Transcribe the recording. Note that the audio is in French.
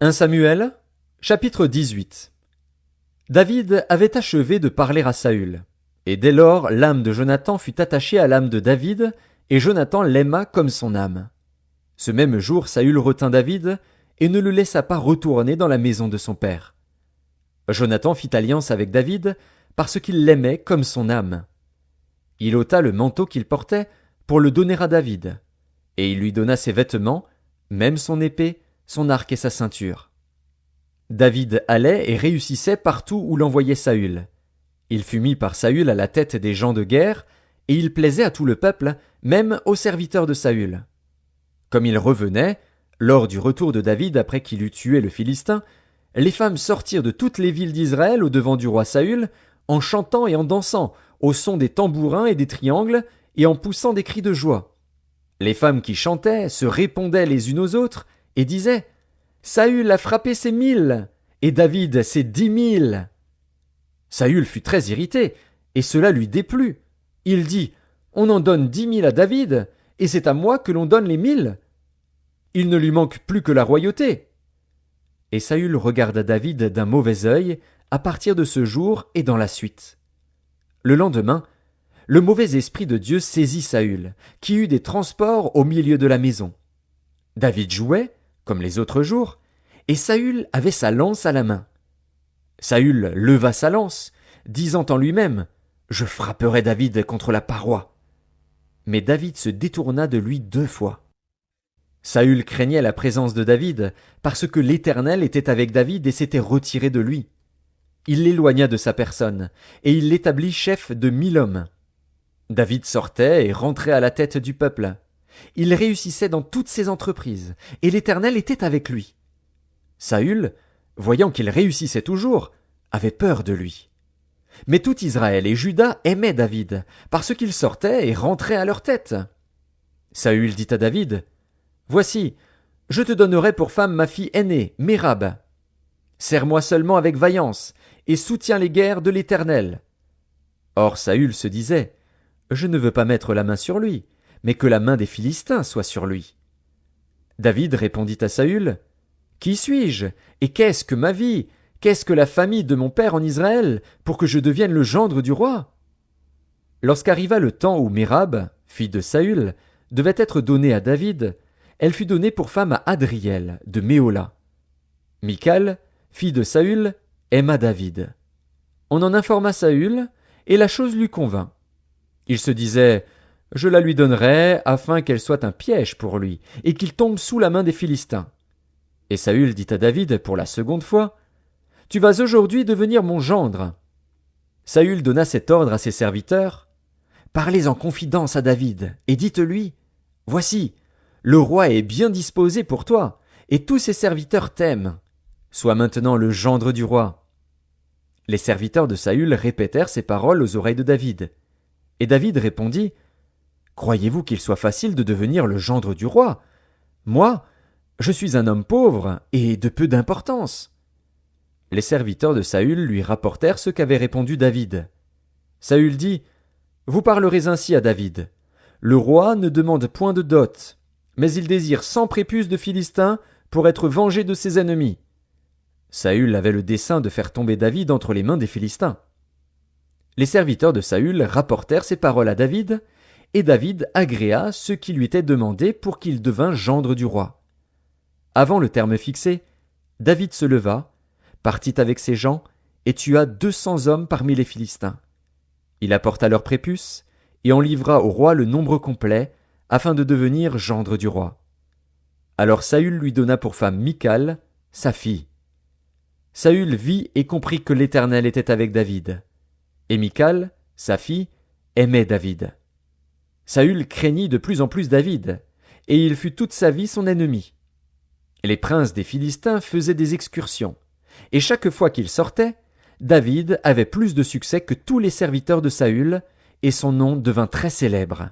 1 Samuel, chapitre 18. David avait achevé de parler à Saül. Et dès lors, l'âme de Jonathan fut attachée à l'âme de David, et Jonathan l'aima comme son âme. Ce même jour, Saül retint David, et ne le laissa pas retourner dans la maison de son père. Jonathan fit alliance avec David, parce qu'il l'aimait comme son âme. Il ôta le manteau qu'il portait pour le donner à David, et il lui donna ses vêtements, même son épée, son arc et sa ceinture. David allait et réussissait partout où l'envoyait Saül. Il fut mis par Saül à la tête des gens de guerre, et il plaisait à tout le peuple, même aux serviteurs de Saül. Comme il revenait, lors du retour de David après qu'il eut tué le Philistin, les femmes sortirent de toutes les villes d'Israël au-devant du roi Saül, en chantant et en dansant, au son des tambourins et des triangles, et en poussant des cris de joie. Les femmes qui chantaient se répondaient les unes aux autres, et disaient « Saül a frappé ses 1000, et David ses 10 000. » Saül fut très irrité, et cela lui déplut. Il dit « On en donne 10 000 à David, et c'est à moi que l'on donne les 1000. Il ne lui manque plus que la royauté. » Et Saül regarda David d'un mauvais œil à partir de ce jour et dans la suite. Le lendemain, le mauvais esprit de Dieu saisit Saül, qui eut des transports au milieu de la maison. David jouait, comme les autres jours, et Saül avait sa lance à la main. Saül leva sa lance, disant en lui-même « Je frapperai David contre la paroi. » Mais David se détourna de lui 2 fois. Saül craignait la présence de David, parce que l'Éternel était avec David et s'était retiré de lui. Il l'éloigna de sa personne, et il l'établit chef de 1000 hommes. David sortait et rentrait à la tête du peuple. Il réussissait dans toutes ses entreprises, et l'Éternel était avec lui. Saül, voyant qu'il réussissait toujours, avait peur de lui. Mais tout Israël et Juda aimaient David, parce qu'il sortait et rentrait à leur tête. Saül dit à David, « Voici, je te donnerai pour femme ma fille aînée, Mérab. Sers-moi seulement avec vaillance, et soutiens les guerres de l'Éternel. » Or Saül se disait, « Je ne veux pas mettre la main sur lui, mais que la main des Philistins soit sur lui. » David répondit à Saül, « Qui suis-je, et qu'est-ce que ma vie, qu'est-ce que la famille de mon père en Israël, pour que je devienne le gendre du roi ?» Lorsqu'arriva le temps où Mérab, fille de Saül, devait être donnée à David, elle fut donnée pour femme à Adriel, de Méhola. Michal, fille de Saül, aima David. On en informa Saül, et la chose lui convint. Il se disait, « Je la lui donnerai, afin qu'elle soit un piège pour lui, et qu'il tombe sous la main des Philistins. » Et Saül dit à David pour la 2e fois, « Tu vas aujourd'hui devenir mon gendre. » Saül donna cet ordre à ses serviteurs, « Parlez en confidence à David, et dites-lui, « Voici, le roi est bien disposé pour toi, et tous ses serviteurs t'aiment. Sois maintenant le gendre du roi. » Les serviteurs de Saül répétèrent ces paroles aux oreilles de David. Et David répondit, « Croyez-vous qu'il soit facile de devenir le gendre du roi? Moi, je suis un homme pauvre et de peu d'importance. » Les serviteurs de Saül lui rapportèrent ce qu'avait répondu David. Saül dit, « Vous parlerez ainsi à David. Le roi ne demande point de dot, mais il désire 100 prépuces de Philistins pour être vengé de ses ennemis. » Saül avait le dessein de faire tomber David entre les mains des Philistins. Les serviteurs de Saül rapportèrent ces paroles à David, et David agréa ce qui lui était demandé pour qu'il devînt gendre du roi. Avant le terme fixé, David se leva, partit avec ses gens, et tua 200 hommes parmi les Philistins. Il apporta leurs prépuces, et en livra au roi le nombre complet, afin de devenir gendre du roi. Alors Saül lui donna pour femme Michal, sa fille. Saül vit et comprit que l'Éternel était avec David. Et Michal, sa fille, aimait David. Saül craignit de plus en plus David, et il fut toute sa vie son ennemi. Les princes des Philistins faisaient des excursions, et chaque fois qu'ils sortaient, David avait plus de succès que tous les serviteurs de Saül, et son nom devint très célèbre.